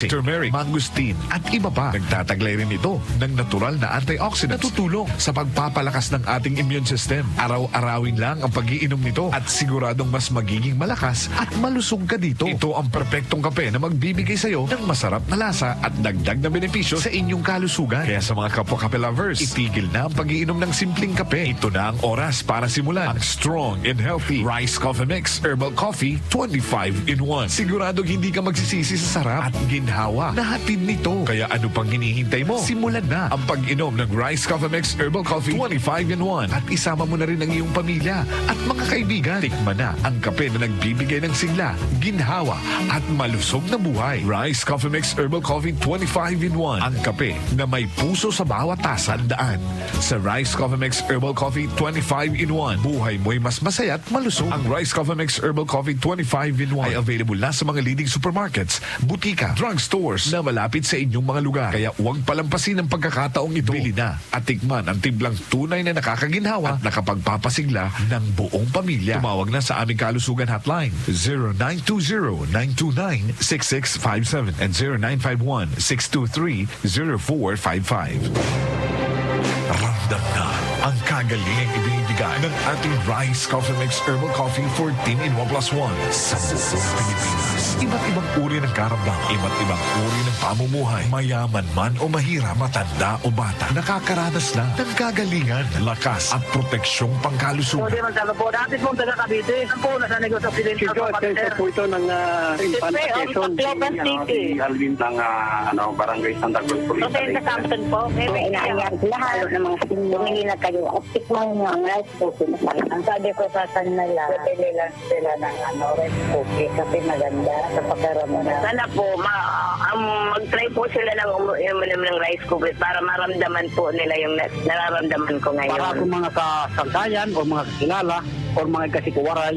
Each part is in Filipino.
turmeric, mangosteen at iba pa. Nagtataglay rin ito ng natural na antioxidants na tutulong sa pagpapalakas ng ating immune system. Araw-arawin lang ang pag-iinom nito at siguradong mas magiging malakas at malusog ka dito. Ito ang perpektong kape na magbibigay sa iyo ng masarap na lasa at dagdag na benepisyo sa inyong kalusugan. Kaya sa mga kapwa-kape lovers, itigil na ang pag-iinom ng simpleng kape. Ito na ang oras para simulan ang strong and healthy Rice Coffee Mix Herbal Coffee 25 in 1. Siguradong hindi ka magsisisi sa sarap at ginhawa na hatid nito. Kaya ano pang hinihintay mo? Simulan na ang pag-inom ng Rice Coffee Mix Herbal Coffee 25 in 1 at isama mo na rin ang iyong pamilya at mga kaibigan. Tikman na ang kape na nagbibigay ng sigla, ginhawa at malusog na buhay. Rice Coffee Mix Herbal Coffee 25 in 1. Ang kape na may puso sa bawat tasa. Daan. Sa Rice Coffee Mix Herbal Coffee 25 in 1, buhay mo'y mas masaya at malusog. Ang Rice Coffee Mix Herbal Coffee 25 in 1 ay available na sa mga leading supermarkets, butika, drugstores na malapit sa inyong mga lugar. Kaya huwag palampasin ang pagkakataong ito. Bili na at tikman ang timblang tunay na nakakaginhawa at nakapagpapasigla ng buong pamilya. Tumawag na sa aming kalusugan hotline 0920-929-6657 and 0951-623-0455. Ramdam na ang kagalingang ibinibigay ng ating Rice Coffee Mix Herbal Coffee 14 in 1 plus 1 sa buong Pilipinas. Iba't ibang uri ng karamdaman, iba't ibang uri ng pamumuhay, mayaman man o mahirap, matanda o bata, nakakaranas na ng kagalingan, lakas at proteksyong pangkalusugan. Pwede magkano po. Dati pong taga Cavite. Ang po, nasa negosyo sa Occidental po, Sensor po ito ng Infanta Quezon. City. Alvin ng Barangay Santa Cruz Police. Okay, sa Samson po. May inaayag lahat ng mga bumili na kayo. At tikman nyo ang rice cookie. Ang sabi ko sa kanila, bili lang sila ng rice cookie kasi maganda sa pagkaramdaman. Sana po, mag-try po sila ng uminom ng rice cookie para maramdaman po nila yung nararamdaman ko ngayon. Para kung mga kasangkayan o mga kakilala o mga kasikuwaray,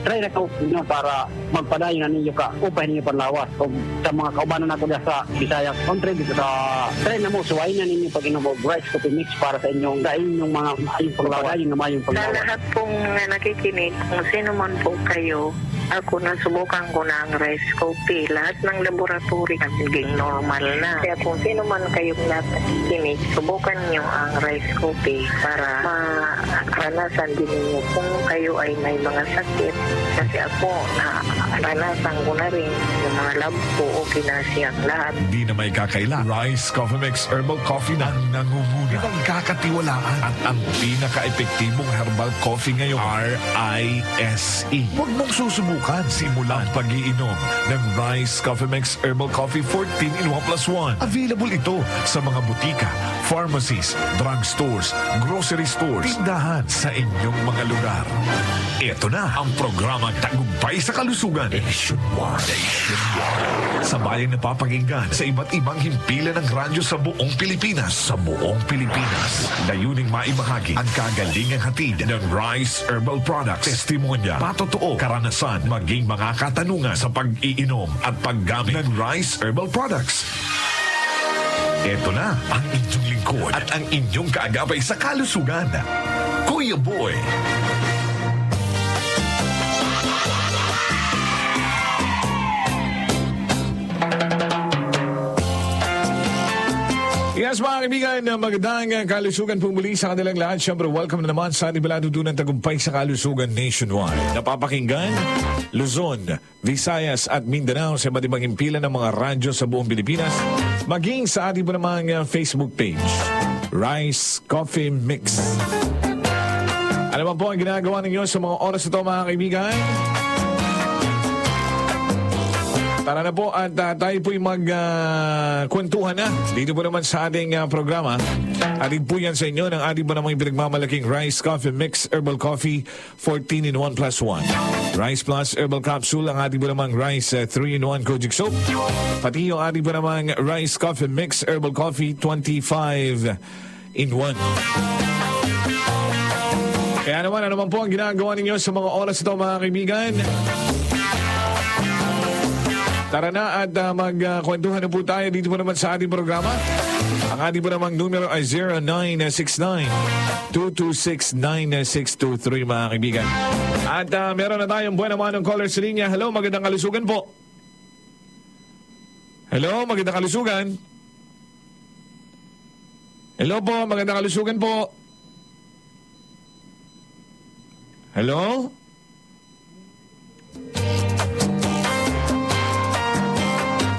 try na ito para magpadayon na ninyo ka upay ninyo panlawas. O sa mga kaubanan nato sa Bisaya country, dito sa try na mo, suwain na ninyo pag inom rice coffee mix para sa inyong mga mayong panglawas, yung mayong Sa panglawas. lahat pong nakikinig, kung sino man po kayo, ako nasubukan ko na ang rice coffee. Lahat ng laboratory naging normal na. Kaya kung sino man kayong nakikinig, subukan nyo ang rice coffee para maranasan din ninyo kung kayo ay may mga sakit. Kasi ako, naranasan ko na rin yung mga lab ko, okay na siyang lahat. Di na may kakaila. Rice Coffee Mix Herbal Coffee na nangunguna. Ibang kakatiwalaan at ang pinaka-epektibong herbal coffee ngayon, RISE. Huwag mong susubukan. Simulan pag-iinom ng Rice Coffee Mix Herbal Coffee 14 in 1 plus 1. Available ito sa mga butika, pharmacies, drugstores, grocery stores, tindahan sa inyong mga lugar. Ito na ang programang Tagumpay sa Kalusugan. Nationwide. Sa bayang napapakinggan sa iba't ibang himpilan ng radyo sa buong Pilipinas. Sa buong Pilipinas. Layuning maibahagi ang kagalingang hatid ng Rice Herbal Products. Testimonya, patotoo, karanasan, maging mga katanungan sa pag-iinom at paggamit ng Rice Herbal Products. Ito na ang inyong lingkod at ang inyong kaagapay sa kalusugan. Kuya Boy. Yes, mga kaibigan, magandang kalusugan po muli sa kanilang lahat. Siyempre, welcome na naman sa ating balatutunan Tagumpay sa Kalusugan Nationwide. Napapakinggan, Luzon, Visayas at Mindanao sa iba't ibang himpilan ng mga radyo sa buong Pilipinas. Maging sa ating po namang Facebook page, Rice Coffee Mix. Ano po ang ginagawa ninyo sa mga oras ito, mga kaibigan? Tara na po at tayo po'y magkwentuhan na dito po naman sa ating programa. Atin po yan sa inyo ng ating po namang pinagmamalaking Rice Coffee Mix Herbal Coffee 14 in 1 plus 1. Rice Plus Herbal Capsule, ang ating po namang Rice 3 in 1 Kojic Soap. Pati yung ating po namang Rice Coffee Mix Herbal Coffee 25 in 1. Kaya naman, ano man po ang ginagawa ninyo sa mga oras ito, mga kaibigan? Tara na at magkwentuhan na po tayo dito po naman sa ating programa. Ang ating po namang numero ay 0969-226-9623, mga kaibigan. At meron na tayong buwan naman ng caller sa linya. Hello, magandang kalusugan po. Hello, magandang kalusugan. Hello po, magandang kalusugan po. Hello?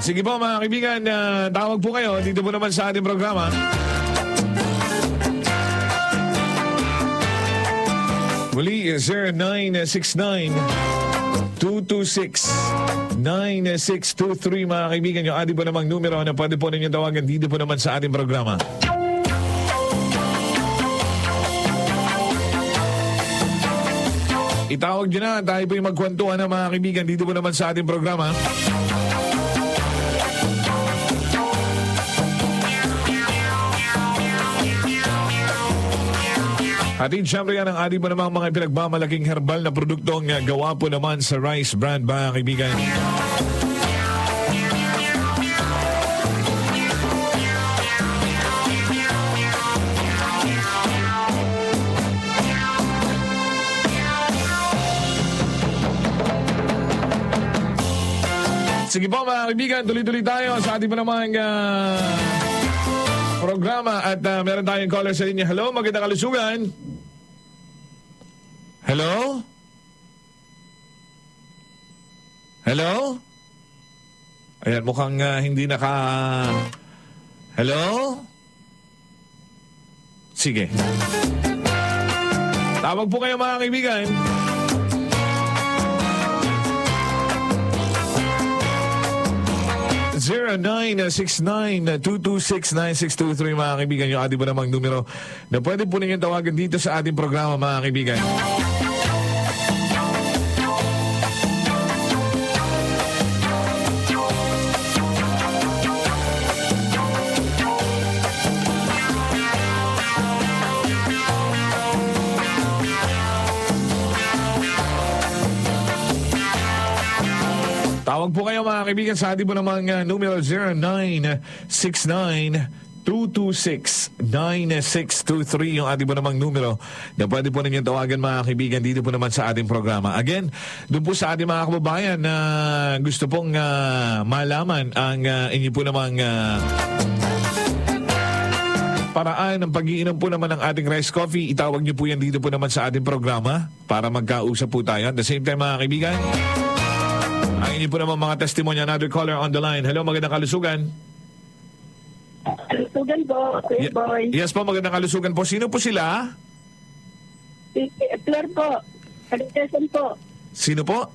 Sige po mga kaibigan, tawag po kayo dito po naman sa ating programa. Muli, 0969-226-9623 mga kaibigan, yung ating po namang numero na pwede po ninyo tawagan dito po naman sa ating programa. Itawag nyo na, tayo po yung magkwentuhan na mga kaibigan dito po naman sa ating programa. At siyempre yan ang ating po namang mga pinagmamalaking herbal na produktong gawa po naman sa Rice brand mga kaibigan. Sige po mga kaibigan, tuloy-tuloy tayo sa ating po namang programa at meron tayong caller sa linya. Hello, magandang kalusugan. Hello? Hello? Ayan, mukhang hindi Hello? Sige. Tawag po kayo mga kaibigan. (0969-226-9623) mga kaibigan, yung ating po namang numero na pwede po ninyong tawagan dito sa ating programa mga kaibigan. Tawag po kayo mga kaibigan sa ating po namang numero 0969-226-9623 yung ating po namang numero na pwede po ninyong tawagan mga kaibigan dito po naman sa ating programa. Again, doon po sa ating mga kababayan na gusto pong malaman ang inyo po namang paraan ng pag-iinom po naman ng ating rice coffee, itawag niyo po yan dito po naman sa ating programa para magkausap po tayo. At the same time mga kaibigan, ang inyo po naman mga testimonya. Another caller on the line. Hello, magandang kalusugan. Kalusugan po, Kuya Boy. Yes po, magandang kalusugan po. Sino po sila? Flor po. Kalimutan po. Sino po?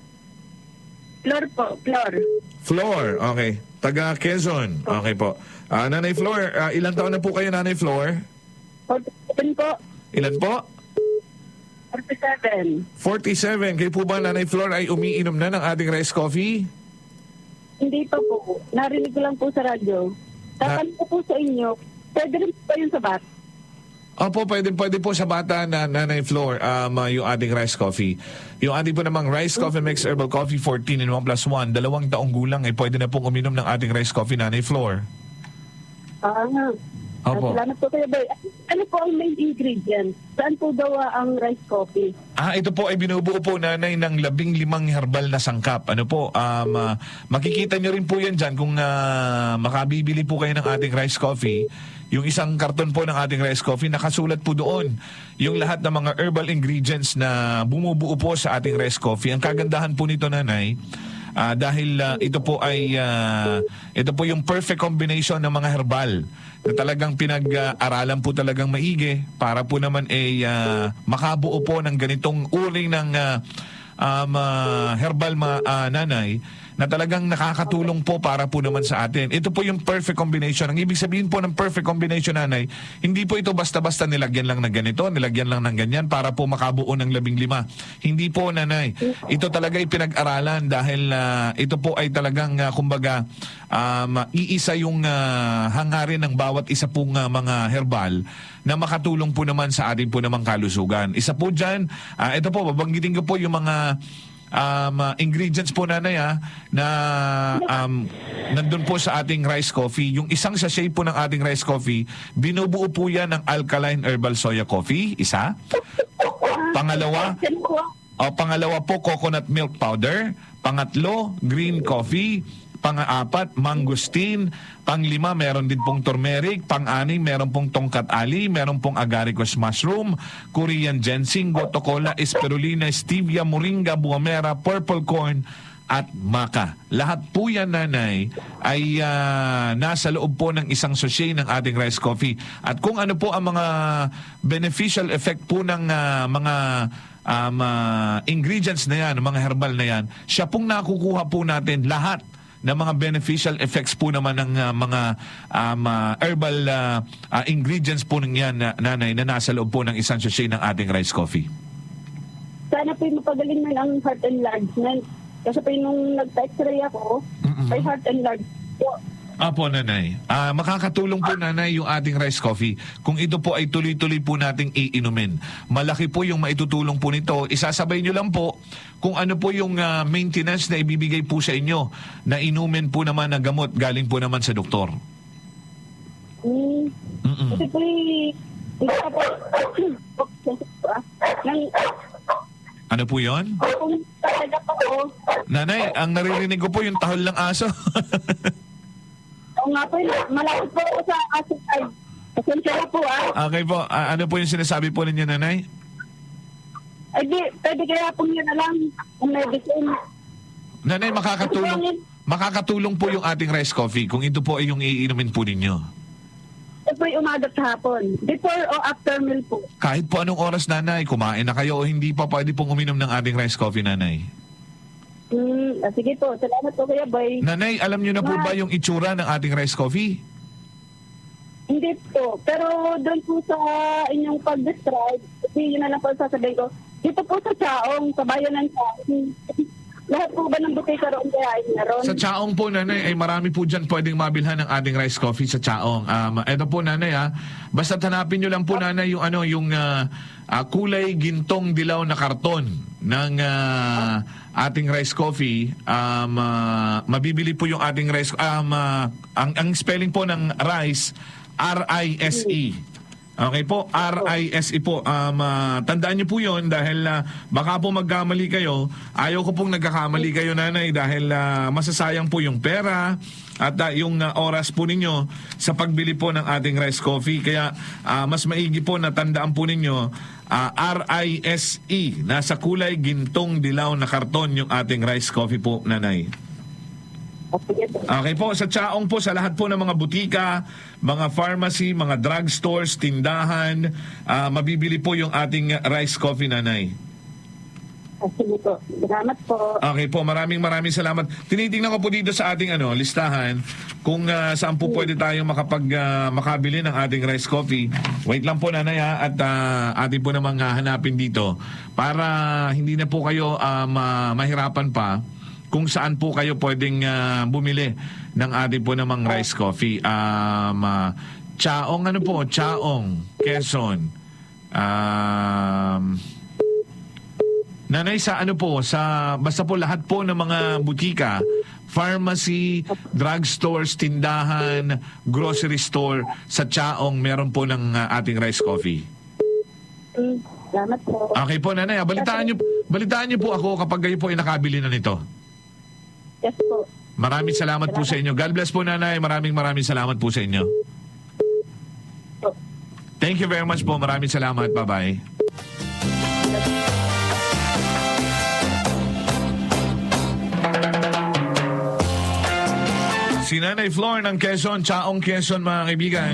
Flor po, Flor. Flor, okay. Taga Quezon. Okay po. Nanay Flor, ilang taon na po kayo, Nanay Flor? 47 po. Ilan po? 47. 47. Kayo po ba, Nanay Flor, ay umiinom na ng ating rice coffee? Hindi pa po. Narinig ko lang po sa radyo. Tatanong ko po sa inyo, pwede rin po yung sabat? Opo, pwede po sa bata na Nanay Flor, yung ating rice coffee. Yung ating po namang rice coffee mix herbal coffee 14 in 1 plus 1, 2 taong gulang ay pwede na pong uminom ng ating rice coffee, Nanay Flor. Opo. Salamat po Kuya Boy. Ano po ang main ingredient? Saan po daw ang rice coffee? Ito po ay binubuo po, Nanay, ng 15 herbal na sangkap. Ano po, makikita nyo rin po yan dyan kung makabibili po kayo ng ating rice coffee. Yung isang karton po ng ating rice coffee, nakasulat po doon yung lahat ng mga herbal ingredients na bumubuo po sa ating rice coffee. Ang kagandahan po nito, Nanay, dahil ito po yung perfect combination ng mga herbal na talagang pinag-aralan po talagang maigi para po naman makabuo po ng ganitong uri ng herbal Nanay na talagang nakakatulong po para po naman sa atin. Ito po yung perfect combination. Ang ibig sabihin po ng perfect combination, Nanay, hindi po ito basta-basta nilagyan lang ng ganito, nilagyan lang ng ganyan para po makabuo ng 15. Hindi po, Nanay. Ito talaga ay pinag-aralan dahil ito po ay talagang kumbaga iisa yung hangarin ng bawat isa pong mga herbal na makatulong po naman sa ating po namang kalusugan. Isa po dyan, ito po, babanggitin ko po yung mga ingredients po, Nanay, na nandun po sa ating rice coffee. Yung isang sachet po ng ating rice coffee, binubuo po yan ng alkaline herbal soya coffee, isa. Pangalawa po, coconut milk powder. Pangatlo, green coffee. pang-apat, mangustin, pang-lima, meron din pong turmeric, pang-anim, meron pong tongkat ali, meron pong agaricus mushroom, Korean ginseng, gotokola, spirulina, stevia, moringa, buamera, purple corn, at maca. Lahat po yan, nanay, ay nasa loob po ng isang sachet ng ating rice coffee. At kung ano po ang mga beneficial effect po ng mga ingredients na yan, mga herbal na yan, siya pong nakukuha po natin lahat ng mga beneficial effects po naman ng mga herbal ingredients po ng yan, nanay, na nasa loob po ng isang sachet ng ating rice coffee. Sana po mapagaling man ang heart enlargement. Kasi po nung nagpa-x-ray ako, may heart enlargement po. Apo, nanay. Makakatulong po, nanay, yung ating rice coffee kung ito po ay tuloy-tuloy po nating iinumin. Malaki po yung maitutulong po nito. Isasabay nyo lang po kung ano po yung maintenance na ibibigay po sa inyo na inumin po naman na gamot galing po naman sa doktor. Kasi po hindi ka po Ano po yon? kung talaga po Nanay, ang naririnig ko po yung tahol ng aso. o nga po, malapit po ako sa asin ay pasensya na po Okay po. Ano po yung sinasabi po ninyo, nanay? Ay di, pwede kaya po yun na lang ang medicine. Nanay, makakatulong po yung ating rice coffee kung ito po ay yung iinumin po ninyo. Ito po'y umaga sa hapon. Before o after meal po. Kahit po anong oras, nanay, kumain na kayo o hindi pa pwede pong uminom ng ating rice coffee, nanay. Sige po, salamat po Kuya Boy. Nanay, alam niyo na po ba yung itsura ng ating rice coffee? Hindi po. Pero doon po sa inyong pag-describe, kasi yun na lang po sasabihin ko, dito po sa Chaong, sa bayan ng Chaong, lahat po ba ng butika roon kaya ay naroon? Sa Chaong po, nanay, ay marami po dyan pwedeng mabilhan ng ating rice coffee sa Chaong. Ito po, nanay, basta hanapin nyo lang po, nanay, yung, yung kulay gintong dilaw na karton ng ating rice coffee. Mabibili po yung ating rice, ang spelling po ng rice, R-I-S-E. Okay po, R-I-S-E po. Tandaan niyo po yun dahil baka po magkamali kayo. Ayaw ko pong nagkakamali kayo, nanay, dahil masasayang po yung pera at yung oras po ninyo sa pagbili po ng ating rice coffee. Kaya mas maigi po na tandaan po ninyo, R-I-S-E. Nasa kulay gintong dilaw na karton yung ating rice coffee po, nanay. Okay po, sa Chaong po, sa lahat po ng mga butika, mga pharmacy, mga drugstores, tindahan, mabibili po yung ating rice coffee, nanay. Sige po. Salamat po. Okay po, maraming salamat. Tinitingnan ko po dito sa ating listahan kung saan po pwede tayong makabili ng ating rice coffee. Wait lang po, nanay, at atin po namang hanapin dito para hindi na po kayo mahirapan pa kung saan po kayo pwedeng bumili ng ating po namang rice coffee. Chaong, ano po? Chaong, Quezon. Nanay, sa ano po? Basta po lahat po ng mga butika, pharmacy, drugstores, tindahan, grocery store, sa Chaong, meron po ng ating rice coffee. Salamat po. Okay po, nanay. Balitaan niyo po ako kapag kayo po ay nakabili na nito. Yes po. Maraming salamat po sa inyo. God bless po, nanay. Maraming salamat po sa inyo. Thank you very much po. Maraming salamat. Bye-bye. Si Nanay Flor ng Quezon, Chaong, Quezon, mga kaibigan.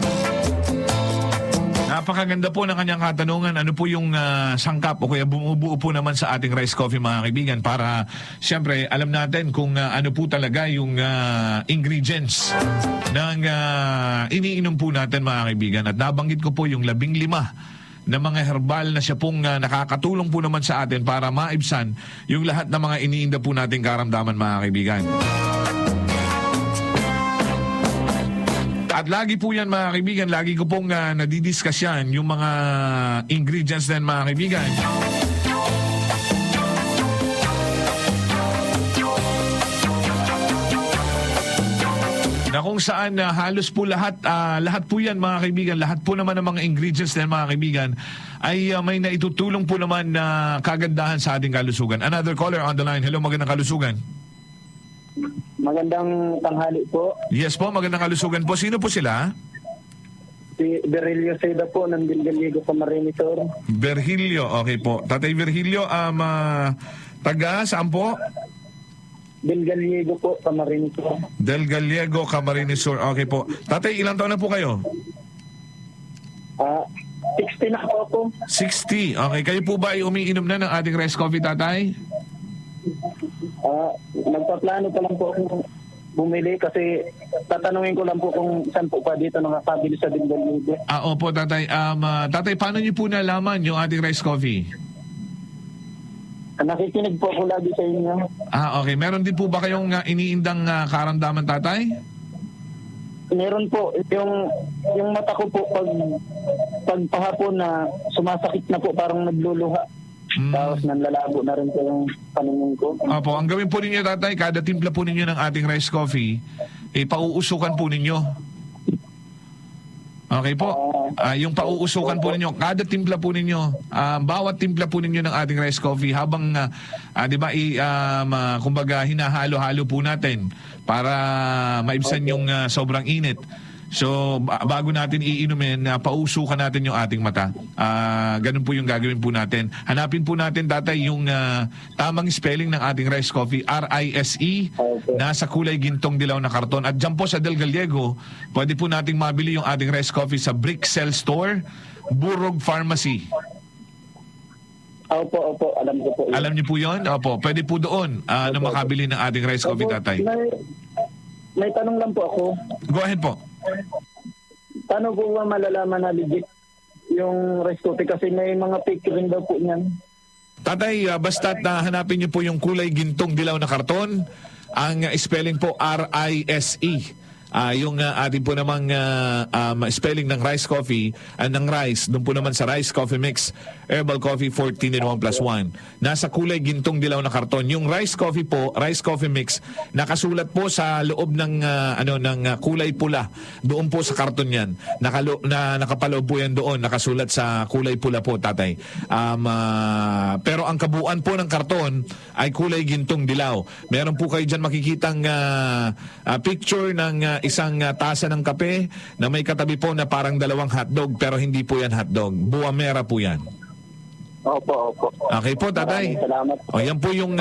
Napakaganda po ng kanyang katanungan. Ano po yung sangkap o kaya bumubuo po naman sa ating rice coffee, mga kaibigan, para siyempre alam natin kung ano po talaga yung ingredients ng iniinom po natin, mga kaibigan. At nabanggit ko po yung 15 na mga herbal na siya pong nakakatulong po naman sa atin para maibsan yung lahat ng mga iniinda po nating karamdaman, mga kaibigan. At lagi po yan, mga kaibigan, lagi ko pong nadidiscuss yan, yung mga ingredients din, mga kaibigan. Na kung saan halos po lahat po yan, mga kaibigan, lahat po naman ng mga ingredients din, mga kaibigan, ay may naitutulong po naman na kagandahan sa ating kalusugan. Another caller on the line. Hello, magandang kalusugan. Magandang tanghali po. Yes po, magandang kalusugan po. Sino po sila? Si Berelio Seda po ng Gallego Camarines Sur. Virgilio, okay po. Tatay Virgilio, taga saan po? Gallego po, Camarines Sur. Del Gallego, Camarines Sur. Okay po. Tatay, ilang taon na po kayo? 60 na po ako. 60. Okay, kayo po ba ay umiinom na ng ating rice coffee, tatay? Nagpaplano pa lang po akong bumili kasi tatanungin ko lang po kung saan po pa dito nakakabili sa Gallego. Opo, tatay. Tatay, paano niyo po nalaman yung ating rice coffee? Nakikinig po ako lagi sa inyo. Okay. Meron din po ba kayong iniindang karamdaman, tatay? Meron po yung mata ko po pag pahapon na sumasakit na po, parang nagluluha. Tapos nanlalabo na rin po yung paningin ko. Opo, ang gawin po ninyo, tatay, kada timpla po ninyo ng ating rice coffee, pauusukan po ninyo. Okay po? Yung pauusukan po ninyo, kada timpla po ninyo, bawat timpla po ninyo ng ating rice coffee habang, di ba, kumbaga, hinahalo-halo po natin para maibsan yung sobrang init. So, bago natin iinumin, pausukan natin yung ating mata. Ganun po yung gagawin po natin. Hanapin po natin, tatay, yung tamang spelling ng ating rice coffee, R-I-S-E, nasa kulay gintong dilaw na karton. At dyan po sa Del Gallego, pwede po nating mabili yung ating rice coffee sa Brick Cell Store, Burog Pharmacy. Opo, alam ko po. Alam niyo po yun? Opo, pwede po doon na makabili ng ating rice coffee, tatay. May tanong lang po ako. Go ahead po. Paano po ba malalaman na legit yung rice coffee? Kasi may mga fake rin daw po niyan. Tatay, basta't hanapin niyo po yung kulay gintong dilaw na karton. Ang spelling po R-I-S-E. Yung ating po namang spelling ng rice coffee, ng rice, doon po naman sa rice coffee mix, herbal coffee 14 in 1 plus 1. Nasa kulay gintong dilaw na karton. Yung rice coffee po, rice coffee mix, nakasulat po sa loob ng kulay pula. Doon po sa karton yan. Nakapaloob po yan doon, nakasulat sa kulay pula po, tatay. Pero ang kabuuan po ng karton ay kulay gintong dilaw. Meron po kayo dyan makikitang picture ng isang tasa ng kape na may katabi po na parang dalawang hotdog, pero hindi po yan hotdog. Buwamera po yan. Opo. Okay po, tatay. Salamat. O, yan po yung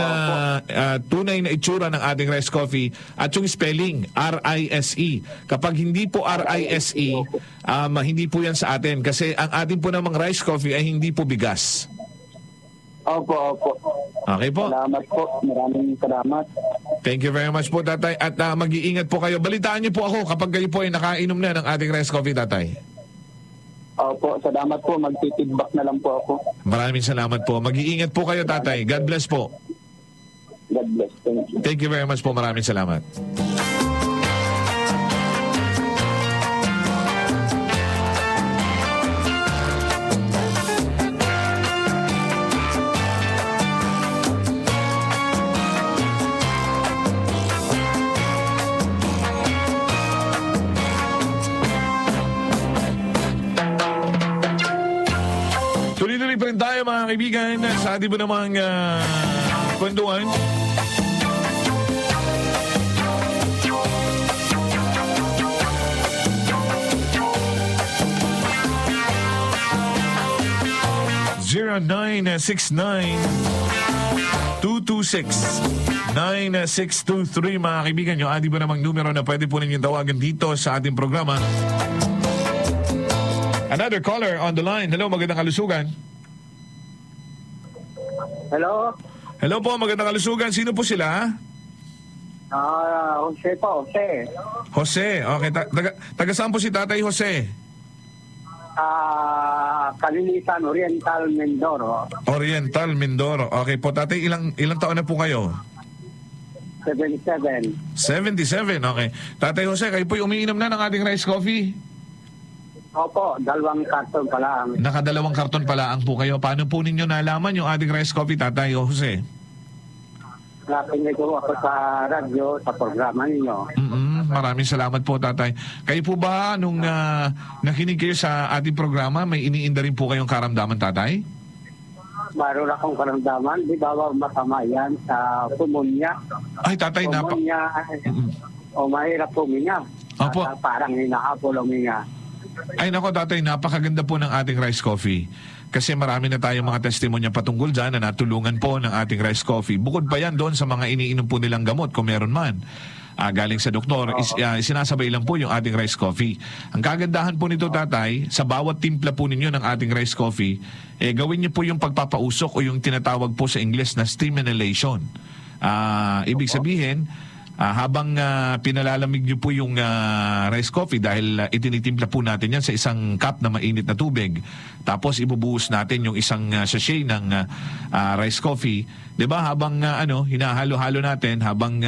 tunay na itsura ng ating rice coffee at yung spelling, R-I-S-E. Kapag hindi po R-I-S-E, hindi po yan sa atin kasi ang atin po namang rice coffee ay hindi po bigas. Opo. Okay po. Salamat po. Maraming salamat. Thank you very much po, tatay. At mag-iingat po kayo. Balitaan niyo po ako kapag kayo po ay nakainom na ng ating rice coffee, tatay. Opo, salamat po. Magtitidback na lang po ako. Maraming salamat po. Mag-iingat po kayo, tatay. God bless po. God bless. Thank you. Thank you very much po. Maraming salamat. Tuloy-tuloy pa rin tayo, mga kaibigan, sa ating po namang kwentuhan. (0969-226-9623) mga kaibigan nyo. Adi ba namang numero na pwede po ninyong tawagan dito sa ating programa. Another caller on the line. Hello, magandang kalusugan. Hello? Hello po, magandang kalusugan. Sino po sila? Jose po, Jose. Jose. Okay, taga saan po si Tatay Jose? Kalinisan, Oriental, Mindoro. Oriental, Mindoro. Okay po, Tatay, ilang taon na po kayo? 77. 77, okay. Tatay Jose, kayo po umiinom na ng ating rice coffee? Opo, 2 karton pa lang. Nakadalawang karton pala ang po kayo. Paano po ninyo nalaman yung ating rice coffee, Tatay Jose? Nakinig ko ako sa radyo, sa programa ninyo. Maraming salamat po, Tatay. Kayo po ba, nung nakinig kayo sa ating programa, may iniinda rin po kayong karamdaman, Tatay? Meron akong karamdaman, di ba masama yan sa pulmonya? Ay, tatay, Pulmonya, o mahirap huminga. Opo. Parang hinahabol huminga. Ay nako tatay, napakaganda po ng ating rice coffee. Kasi marami na tayong mga testimonya patungkol dyan na natulungan po ng ating rice coffee. Bukod pa yan doon sa mga iniinom po nilang gamot kung meron man. Galing sa doktor, sinasabay lang po yung ating rice coffee. Ang kagandahan po nito tatay, sa bawat timpla po ninyo ng ating rice coffee, gawin niyo po yung pagpapausok o yung tinatawag po sa English na steam inhalation. Ibig sabihin, habang pinalalamig nyo po yung rice coffee dahil itinitimpla po natin yan sa isang cup na mainit na tubig, tapos ibubuhos natin yung isang sachet ng rice coffee, 'di ba? Habang hinahalo-halo natin, habang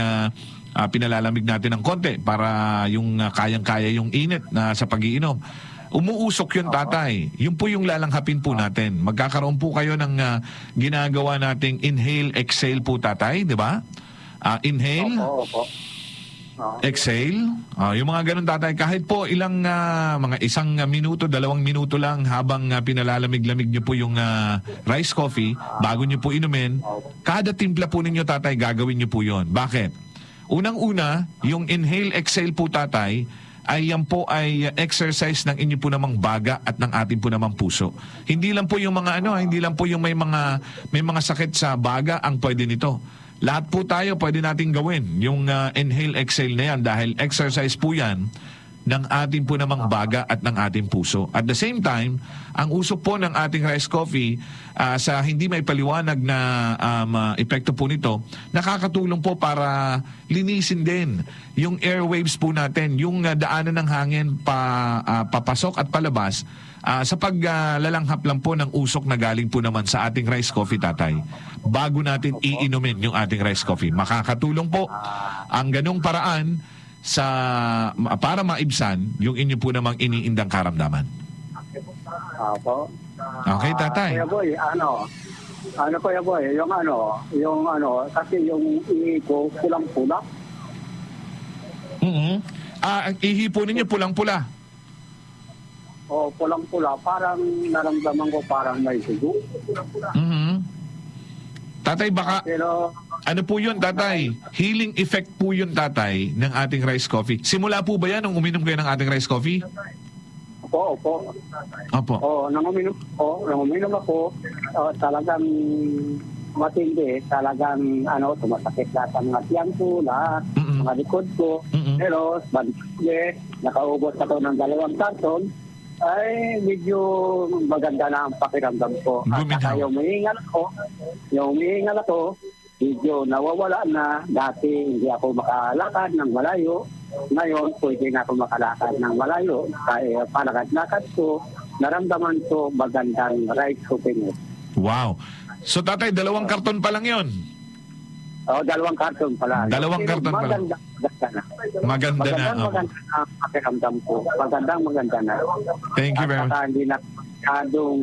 pinalalamig natin ng konti para yung kayang-kaya yung init na sa pag-iinom, umuusok yun tatay. Yun po yung lalanghapin po natin. Magkakaroon po kayo ng ginagawa nating inhale, exhale po tatay, 'di ba? Inhale, Opo. exhale. Yung mga ganun tatay, kahit po ilang mga 1 minuto, 2 minuto lang habang pinalalamig-lamig nyo po yung rice coffee bago nyo po inumin, kada timpla po ninyo tatay, gagawin nyo po yon. Bakit? Unang-una, yung inhale, exhale po tatay, ay yan po ay exercise ng inyo po namang baga at ng ating po namang puso. Hindi lang po yung mga hindi lang po yung may mga sakit sa baga ang pwede nito. Lahat po tayo pwede nating gawin yung inhale, exhale na yan dahil exercise po yan ng ating po namang baga at ng ating puso. At the same time, ang usok po ng ating rice coffee sa hindi may paliwanag na epekto po nito, nakakatulong po para linisin din yung airwaves po natin, yung daanan ng hangin papasok at palabas sa paglalanghap lang po ng usok na galing po naman sa ating rice coffee tatay. Bago natin iinumin yung ating rice coffee, makakatulong po ang ganung paraan para maibsan yung inyo po namang iniindang karamdaman. Opo. Okay, tatay. Kuya Boy, Kuya Boy, kasi yung ihi ko pulang-pula. Ang ihi po ninyo pulang-pula. O pulang-pula, parang naramdaman ko parang may dugo. Tatay, baka Pero ano po yun, tatay? Healing effect po yun, tatay, ng ating rice coffee. Simula po ba yan nung uminom kayo ng ating rice coffee? Opo. Opo. Nang uminom ako, talagang matindi, talagang tumasakit lahat ang mga tiyan ko, lahat, mga likod ko. Pero, nakaubos ako ng 2 karton, ay medyo maganda na ang pakiramdam ko. At saka yung umihingal ako, medyo nawawala na. Dati hindi ako makalakad ng malayo. Ngayon, pwede na ako makalakad ng malayo. Kaya palakad-lakad ko, naramdaman ko magandang rice coffee. Wow. So tatay, 2 karton pa lang yon. 2 karton pala. 2 karton pa lang. Maganda na. Maganda na ang pakiramdam ko. Maganda na. Thank you very much. At hindi na masyadong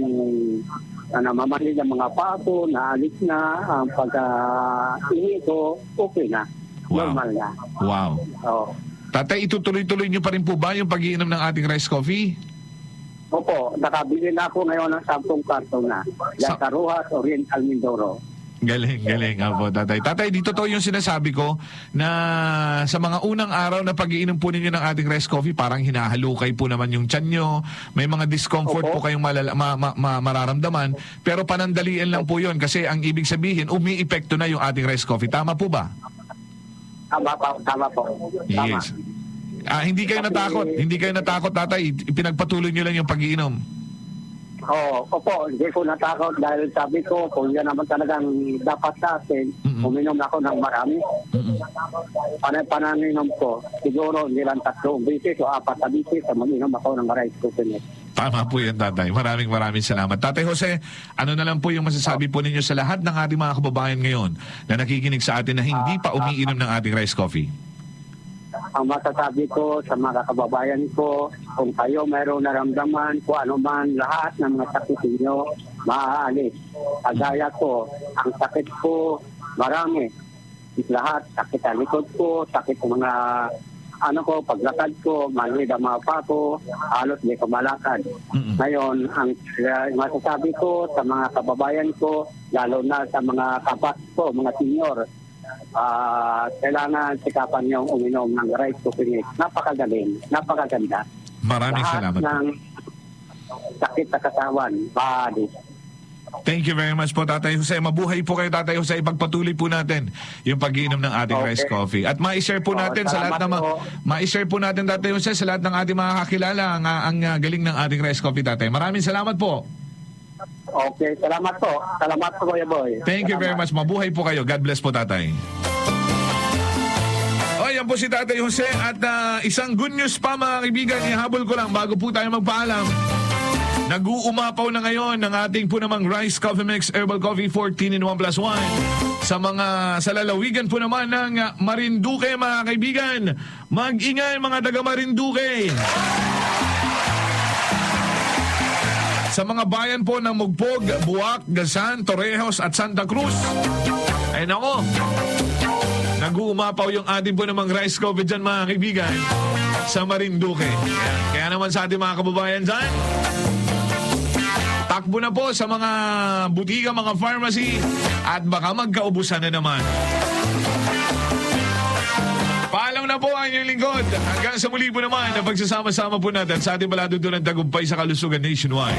namamahil ng mga pato, naalis na, ang pag-ihi ko, okay na. Wow. Normal na. Wow. Oo. Tatay, itutuloy-tuloy nyo pa rin po ba yung pag-iinom ng ating rice coffee? Opo, nakabili na ako ngayon ng 10 karton na. Yan sa Rojas, Oriental, Mindoro. Galing. Apo, tatay. Tatay, dito to yung sinasabi ko na sa mga unang araw na pag-iinom po ninyo ng ating rice coffee, parang hinahalukay po naman yung tiyan nyo. May mga discomfort po kayong mararamdaman. Pero panandalian lang po yun kasi ang ibig sabihin, umi-epekto na yung ating rice coffee. Tama po ba? Tama po. Tama. Yes. Hindi kayo natakot, tatay. Ipinagpatuloy nyo lang yung pag-iinom. Opo, hindi ko natakot dahil sabi ko, kung yan naman talagang dapat sa atin, uminom ako ng marami. Pananinom ko, siguro hindi lang 3 beses o 4 na beses, mag-inom ako ng rice coffee. Tama po yan, tatay. Maraming salamat. Tatay Jose, ano na lang po yung masasabi po ninyo sa lahat ng ating mga kababayan ngayon na nakikinig sa atin na hindi pa umiinom ng ating rice coffee? Ang masasabi ko sa mga kababayan ko, kung kayo mayroong naramdaman, kung ano man, lahat ng mga sakit ninyo, maaalis. Kagaya ko, ang sakit ko, marami. Lahat, sakit ang likod ko, sakit ang mga paglakad ko, manuwid ang mga pako, halos di ko malakad. Ngayon, ang masasabi ko sa mga kababayan ko, lalo na sa mga kapat ko, mga senior, kailangan sikapan niyong uminom ng rice cooking mix. Napakagaling, napakaganda. Maraming salamat po. ng sakit sa katawan, body. Thank you very much po, Tatay Jose. Mabuhay po kayo, Tatay Jose. Ipagpatuloy po natin yung pag-iinom ng ating Okay. rice coffee. At ma-share po natin sa lahat salamat ng po. ma-share po natin, Tatay Jose, sa lahat ng ating mga kakilala ang galing ng ating rice coffee, Tatay. Maraming salamat po. Okay, salamat po. Salamat po, Kuya Boy. Thank you very much. Mabuhay po kayo. God bless po, Tatay. O, yan po si Tatay Jose. At isang good news pa, mga kaibigan. Ihabol ko lang bago po tayo magpaalam. Nag-uumapaw na ngayon ng ating po namang Rice Coffee Mix Herbal Coffee 14 in 1 plus 1 sa lalawigan po naman ng Marinduque, mga kaibigan. Mag-ingay mga taga Marinduque. Sa mga bayan po ng Mugpog, Buwak, Gasan, Torrejos at Santa Cruz. Ay nako, nag-uumapaw yung ating po namang rice coffee dyan, mga kaibigan, sa Marinduque. Kaya naman sa ating mga kababayan dyan, takbo na po sa mga butika, mga pharmacy, at baka magkaubusan na naman. Paalam na po ang inyong lingkod. Hanggang sa muli po naman na pagsasama-sama po natin sa ating palatuntunan tagumpay sa kalusugan nationwide.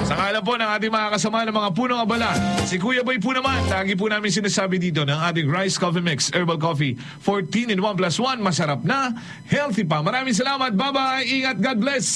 Sa ngalan po ng ating mga kasama ng mga punong abala, si Kuya Boy po naman, lagi po namin sinasabi dito ng ating Rice Coffee Mix Herbal Coffee 14 in 1 plus 1. Masarap na, healthy pa. Maraming salamat. Bye-bye. Ingat. God bless.